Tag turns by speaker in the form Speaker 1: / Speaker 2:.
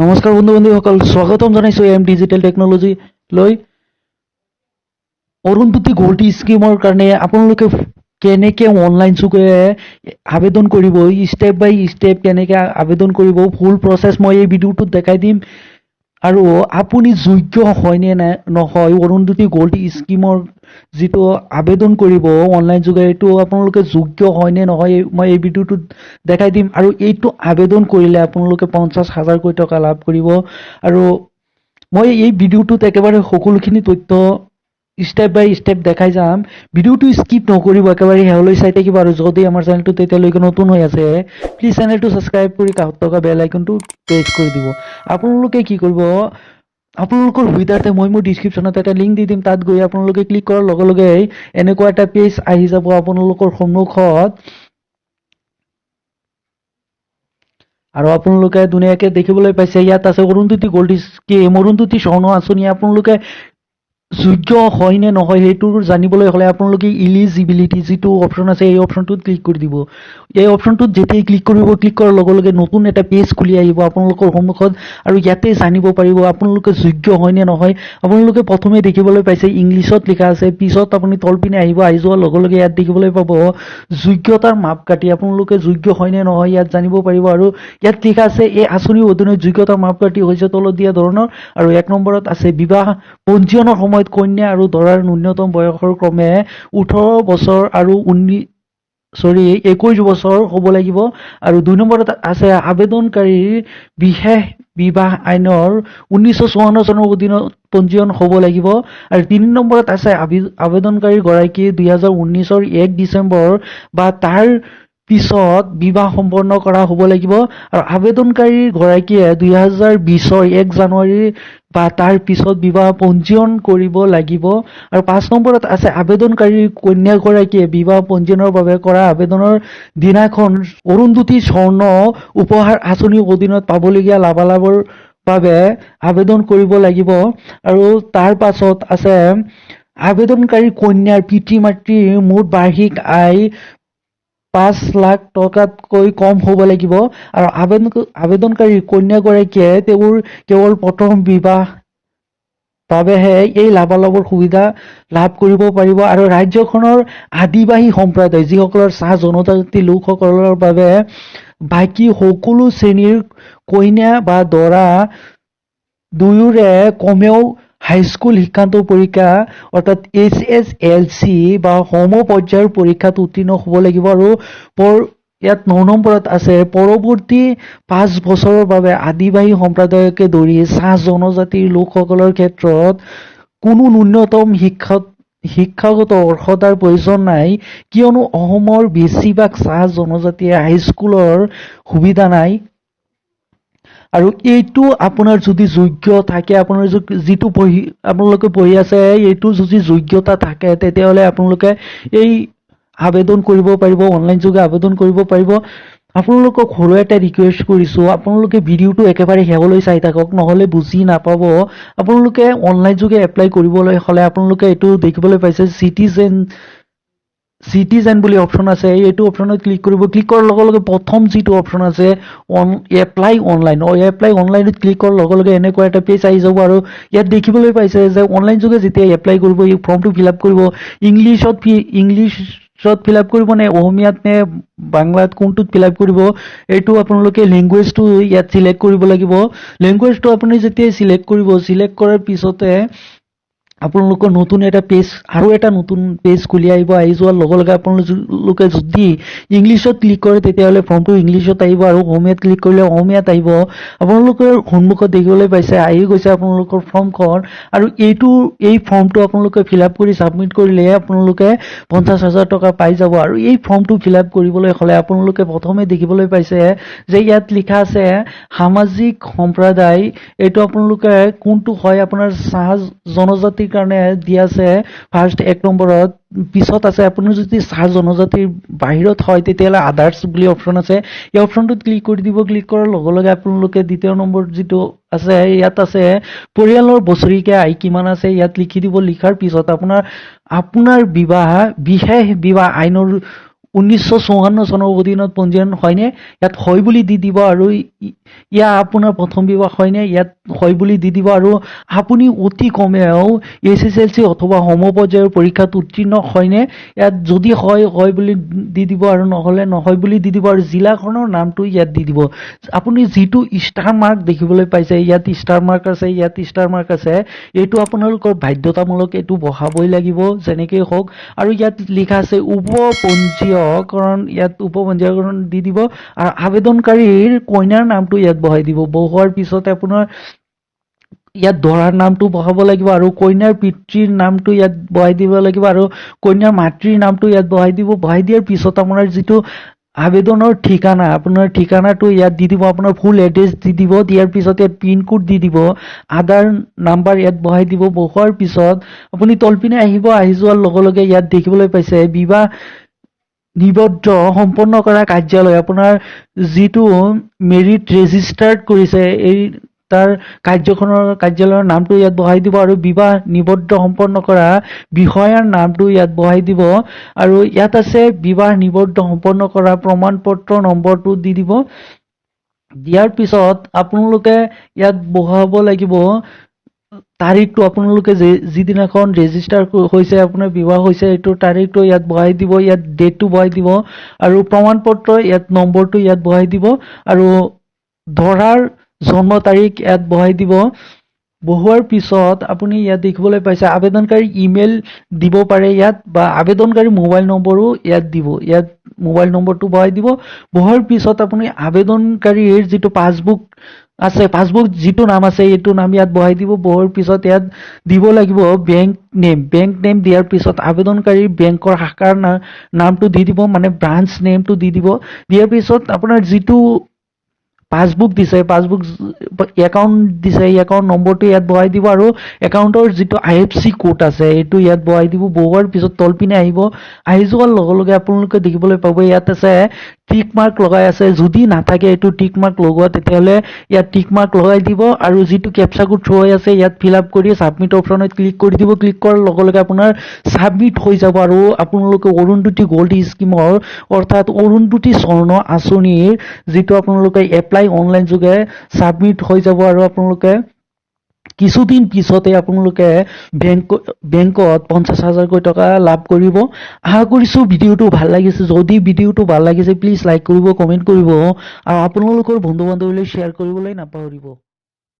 Speaker 1: নমস্কাৰ বন্ধু বান্ধৱীসকল, স্বাগতম জনাইছোঁ এম ডিজিটেল টেকনলজি লৈ। অৰুন্ধতী গোল্ড স্কিমৰ কাৰণে আপোনালোকে কেনেকৈ অনলাইন যোগে আবেদন কৰিব, ষ্টেপ বাই ষ্টেপ কেনেকৈ আবেদন কৰিব, ফুল প্ৰচেছ মই এই ভিডিঅ'টোত দেখাই দিম। আৰু আপুনি যোগ্য হয়নে নহয় অৰুন্ধতী গোল্ড স্কিমৰ যিটো আবেদন কৰিব অনলাইন যোগে, এইটো আপোনালোকে যোগ্য হয়নে নহয় মই এই ভিডিঅ'টোত দেখাই দিম। আৰু এইটো আবেদন কৰিলে আপোনালোকে 50,000 টকা লাভ কৰিব। আৰু মই এই ভিডিঅ'টোত একেবাৰে সকলোখিনি তথ্য ষ্টেপ বাই ষ্টেপ দেখাই যাম। ভিডিঅ'টো স্কিপ নকৰিব, একেবাৰে শেষলৈ চাই থাকিব। আৰু যদি আমাৰ চেনেলটো তেতিয়ালৈকে নতুন হৈ আছে, প্লিজ চেনেলটো ছাবস্ক্ৰাইব কৰি কাষত থকা বেল আইকনটো প্ৰেছ কৰি দিব। আপোনালোকে কি কৰিব, আপোনালোকৰ সুবিধাৰ্থে মই মোৰ ডিছক্ৰিপশ্যনত এটা লিংক দি দিম, তাত গৈ আপোনালোকে ক্লিক কৰাৰ লগে লগে এনেকুৱা এটা পেজ আহি যাব আপোনালোকৰ সন্মুখত। আৰু আপোনালোকে ধুনীয়াকৈ দেখিবলৈ পাইছে, ইয়াত আছে অৰুন্ধতী গোল্ড স্কিম, অৰুন্ধতী স্বৰ্ণ আঁচনি। আপোনালোকে যোগ্য হয় নে নহয় সেইটো জানিবলৈ হ'লে আপোনালোকে ইলিজিবিলিটি যিটো অপশ্যন আছে এই অপশ্যনটোত ক্লিক কৰি দিব। এই অপশ্যনটোত যেতিয়াই ক্লিক কৰিব, ক্লিক কৰাৰ লগে লগে নতুন এটা পেজ খুলি আহিব আপোনালোকৰ সন্মুখত। আৰু ইয়াতে জানিব পাৰিব আপোনালোকে যোগ্য হয় নে নহয়। আপোনালোকে প্ৰথমে দেখিবলৈ পাইছে ইংলিছত লিখা আছে, পিছত আপুনি তলপিনে আহি যোৱাৰ লগে লগে ইয়াত দেখিবলৈ পাব যোগ্যতাৰ মাপকাঠি। আপোনালোকে যোগ্য হয় নে নহয় ইয়াত জানিব পাৰিব। আৰু ইয়াত লিখা আছে এই আঁচনিৰ অধীনত যোগ্যতাৰ মাপকাঠি হৈছে তলত দিয়া ধৰণৰ। আৰু 1 নম্বৰত আছে বিবাহ পঞ্জীয়নৰ সময়ত কন্যা আৰু দৰাৰ ন্যূনতম বয়সৰ ক্ৰমে 18 বছৰ আৰু 21 বছৰ হ'ব লাগিব। আৰু 2 নম্বৰত আছে আবেদনকাৰীৰ বিশেষ বিবাহ আইনৰ 1954 চনৰ অধীনত পঞ্জীয়ন হ'ব লাগিব। আৰু 3 নম্বৰত আছে আবেদনকাৰী গৰাকী 2019 1 ডিচেম্বৰ বা তাৰ পিছত বিবাহ সম্পন্ন কৰা হ'ব লাগিব। আৰু আবেদনকাৰী গৰাকীয়ে 2020 1 জানুৱাৰী বা তাৰ পিছত বিবাহ পঞ্জীয়ন কৰিব লাগিব। আৰু 5 নম্বৰত আছে আবেদনকাৰী কন্যাগৰাকীয়ে বিবাহ পঞ্জীয়নৰ বাবে কৰা আবেদনৰ দিনাখন অৰুন্ধতী স্বৰ্ণ উপহাৰ আঁচনিৰ অধীনত পাবলগীয়া লাভালাভৰ বাবে আবেদন কৰিব লাগিব। আৰু তাৰ পাছত আছে আবেদনকাৰী কন্যাৰ পিতৃ মাতৃৰ মুঠ বাৰ্ষিক আয় 5 লাখ টকাতকৈ কম হ'ব লাগিব। আৰু আবেদনকাৰী কন্যাগৰাকীয়ে তেওঁৰ কেৱল প্ৰথম বিবাহ বাবেহে এই লাভালাভৰ সুবিধা লাভ কৰিব পাৰিব। আৰু ৰাজ্যখনৰ আদিবাসী সম্প্ৰদায় যিসকলৰ চাহ জনজাতি লোকসকলৰ বাবে বাকী সকলো শ্ৰেণীৰ কন্যা বা দৰা দুয়োৰে কমেও হাইস্কুল শিক্ষান্ত পৰীক্ষা অৰ্থাৎ HSLC বা সম পৰ্যায়ৰ পৰীক্ষাত উত্তীৰ্ণ হ'ব লাগিব। আৰু ইয়াত 9 নম্বৰত আছে পৰৱৰ্তী 5 বছৰৰ বাবে আদিবাসী সম্প্ৰদায়কে ধৰি চাহ জনজাতিৰ লোকসকলৰ ক্ষেত্ৰত কোনো ন্যূনতম শিক্ষাগত অৰ্হতাৰ প্ৰয়োজন নাই, কিয়নো অসমৰ বেছিভাগ চাহ জনজাতিয়ে হাইস্কুলৰ সুবিধা নাই। আৰু এইটো আপোনাৰ যদি যোগ্য থাকে, আপোনাৰ যিটো আপোনালোকে পঢ়ি আছে এইটো যদি যোগ্যতা থাকে, তেতিয়াহ'লে আপোনালোকে এই আবেদন কৰিব পাৰিব, অনলাইন যোগে আবেদন কৰিব পাৰিব। আপোনালোকক সৰু এটা ৰিকুৱেষ্ট কৰিছোঁ, আপোনালোকে ভিডিঅ'টো একেবাৰে শেষলৈ চাই থাকক, নহ'লে বুজি নাপাব। আপোনালোকে অনলাইন যোগে এপ্লাই কৰিবলৈ হ'লে আপোনালোকে এইটো দেখিবলৈ পাইছে চিটিজেন বুলি অপশ্যন আছে, এইটো অপশ্যনত ক্লিক কৰিব। ক্লিক কৰাৰ লগে লগে প্ৰথম যিটো অপশ্যন আছে এপ্লাই অনলাইন, এপ্লাই অনলাইনত ক্লিক কৰাৰ লগে লগে এনেকুৱা এটা পেজ আহি যাব। আৰু ইয়াত দেখিবলৈ পাইছে যে অনলাইন যোগে যেতিয়া এপ্লাই কৰিব, এই ফৰ্মটো ফিল আপ কৰিব, ইংলিছত ফিল আপ কৰিব নে অসমীয়াত নে বাংলাত, কোনটোত ফিল আপ কৰিব এইটো আপোনালোকে লেংগুৱেজটো ইয়াত চিলেক্ট কৰিব লাগিব। লেংগুৱেজটো আপুনি যেতিয়া চিলেক্ট কৰিব, চিলেক্ট কৰাৰ পিছতে আপোনালোকৰ নতুন এটা পেজ আৰু এটা নতুন পেজ খুলি আহিব। আহি যোৱাৰ লগে লগে আপোনালোকে যদি ইংলিছত ক্লিক কৰে তেতিয়াহ'লে ফৰ্মটো ইংলিছত আহিব, আৰু অসমীয়াত ক্লিক কৰিলে অসমীয়াত আহিব। আপোনালোকৰ সন্মুখত দেখিবলৈ পাইছে আহি গৈছে আপোনালোকৰ ফৰ্মখন। আৰু এই ফৰ্মটো আপোনালোকে ফিল আপ কৰি ছাবমিট কৰিলে আপোনালোকে 50,000 টকা পাই যাব। আৰু এই ফৰ্মটো ফিল আপ কৰিবলৈ হ'লে আপোনালোকে প্ৰথমে দেখিবলৈ পাইছে যে ইয়াত লিখা আছে সামাজিক সম্প্ৰদায়, এইটো আপোনালোকে কোনটো হয় আপোনাৰ চাহ জনজাতিৰ কাৰণে দিয়া আছে ফাৰ্ষ্ট 1 নম্বৰত। পিছত আছে আপুনি যদি চাহ জনজাতিৰ বাহিৰত হয় তেতিয়াহ'লে আদাৰ্ছ বুলি অপশ্যন আছে, এই অপশ্যনটোত ক্লিক কৰি দিব। ক্লিক কৰাৰ লগে লগে আপোনালোকে 2য় নম্বৰ যিটো আছে ইয়াত আছে পৰিয়ালৰ বছৰেকীয়া আয় কিমান আছে, ইয়াত লিখি দিব। লিখাৰ পিছত আপোনাৰ বিশেষ বিবাহ আইনৰ 1954 চনৰ অধীনত পঞ্জীয়ন হয়নে, ইয়াত হয় বুলি দি দিব। আৰু ইয়া আপোনাৰ প্ৰথম বিবাহ হয়নে ইয়াত হয় বুলি দি দিব আৰু আপুনি অতি কমেও SSLC অথবা সম পৰ্যায়ৰ পৰীক্ষাত উত্তীৰ্ণ হয়নে ইয়াত যদি হয় বুলি দি দিব আৰু নহ'লে নহয় বুলি দি দিব আৰু জিলাখনৰ নামটো ইয়াত দি দিব আপুনি যিটো ষ্টাৰ মাৰ্ক দেখিবলৈ পাইছে ইয়াত ষ্টাৰ মাৰ্ক আছে ইয়াত ষ্টাৰ মাৰ্ক আছে এইটো আপোনালোকৰ বাধ্যতামূলক এইটো বহাবই লাগিব যেনেকৈ হওক আৰু ইয়াত লিখা আছে উপপঞ্জীয়কৰণ ইয়াত উপপঞ্জীয়কৰণ দি দিব আৰু আবেদনকাৰীৰ কইনাৰ নামটো ইয়াত বহাই দিব বহোৱাৰ পিছতে আপোনাৰ ইয়াত দৰাৰ নামটো বহাব লাগিব আৰু কইনাৰ পিতৃৰ নামটো ইয়াত বহাই দিব লাগিব আৰু কইনাৰ মাতৃৰ নামটো ইয়াত বহাই দিয়াৰ পিছত আপোনাৰ যিটো আবেদনৰ ঠিকানা আপোনাৰ ঠিকানাটো ইয়াত দি দিব আপোনাৰ ফুল এড্ৰেছ দি দিব দিয়াৰ পিছত ইয়াত পিন কোড দি দিব আধাৰ নাম্বাৰ ইয়াত বহাই দিব বহোৱাৰ পিছত আপুনি তলপিনে আহি যোৱাৰ লগে লগে ইয়াত দেখিবলৈ পাইছে বিবাহ নিবদ্ধ সম্পন্ন কৰা কাৰ্যালয় আপোনাৰ যিটো মেৰিট ৰেজিষ্টাৰ্ড কৰিছে এই তাৰ কাৰ্যালয়ৰ নামটো ইয়াত বহাই দিব আৰু বিবাহ নিবদ্ধ সম্পন্ন কৰা বিষয়াৰ নামটো ইয়াত বহাই দিব আৰু ইয়াত আছে বিবাহ নিবদ্ধ সম্পন্ন কৰা প্ৰমাণ পত্ৰ নম্বৰটো দি দিব দিয়াৰ পিছত আপোনালোকে ইয়াত বহাব লাগিব তাৰিখটো আপোনালোকে যিদিনাখন ৰেজিষ্টাৰ হৈছে আপোনাৰ বিবাহ হৈছে এইটো তাৰিখটো ইয়াত বহাই দিব ইয়াত ডেটটো বহাই দিব আৰু প্ৰমাণ পত্ৰ ইয়াত নম্বৰটো ইয়াত বহাই দিব আৰু দৰাৰ জন্ম তাৰিখ ইয়াত বহাই দিব বহোৱাৰ পিছত আপুনি ইয়াত দেখিবলৈ পাইছে আবেদনকাৰী ইমেইল দিব পাৰে ইয়াত বা আবেদনকাৰী মোবাইল নম্বৰো ইয়াত দিব ইয়াত মোবাইল নম্বৰটো বহাই দিব বহোৱাৰ পিছত আপুনি আবেদনকাৰীৰ যিটো পাছবুক আছে পাছবুক যিটো নাম আছে এইটো নাম ইয়াত বহাই দিব বহোৱাৰ পিছত ইয়াত দিব লাগিব বেংক নেম দিয়াৰ পিছত আবেদনকাৰীৰ বেংকৰ শাখাৰ নামটো দি দিব মানে ব্ৰাঞ্চ নেমটো দি দিব দিয়াৰ পিছত আপোনাৰ যিটো পাছবুক দিছে পাছবুক একাউণ্ট দিছে এই একাউণ্ট নম্বৰটো ইয়াত বহাই দিব আৰু একাউণ্টৰ যিটো IFC কোড আছে এইটো ইয়াত বহাই দিব বহোৱাৰ পিছত তলপিনে আহি যোৱাৰ লগে লগে আপোনালোকে দেখিবলৈ পাব ইয়াত আছে টিক মাৰ্ক লগাই আছে যদি নাথাকে এইটো টিক মাৰ্ক লগোৱা তেতিয়াহ'লে ইয়াত টিক মাৰ্ক লগাই দিব আৰু যিটো কেপচা কোড থৈ আছে ইয়াত ফিল আপ কৰি ছাবমিট অপশ্যনত ক্লিক কৰি দিব ক্লিক কৰাৰ লগে লগে আপোনাৰ ছাবমিট হৈ যাব আৰু আপোনালোকে অৰুন্ধতী গোল্ড স্কিমৰ অৰ্থাৎ অৰুন্ধতী স্বৰ্ণ আঁচনিৰ যিটো আপোনালোকে এপ্লাই অনলাইন যোগে ছাবমিট হৈ যাব আৰু আপোনালোকে কিছুদিন পিছতে আপোনালোকে বেংকত 50,000 টকা লাভ কৰিব আশা কৰিছো ভিডিঅ'টো ভাল লাগিছে যদি ভিডিঅ'টো ভাল লাগিছে প্লিজ লাইক কৰিব কমেণ্ট কৰিব আৰু আপোনালোকৰ বন্ধু বান্ধৱীলৈ শ্বেয়াৰ কৰিবলৈ নাপাহৰিব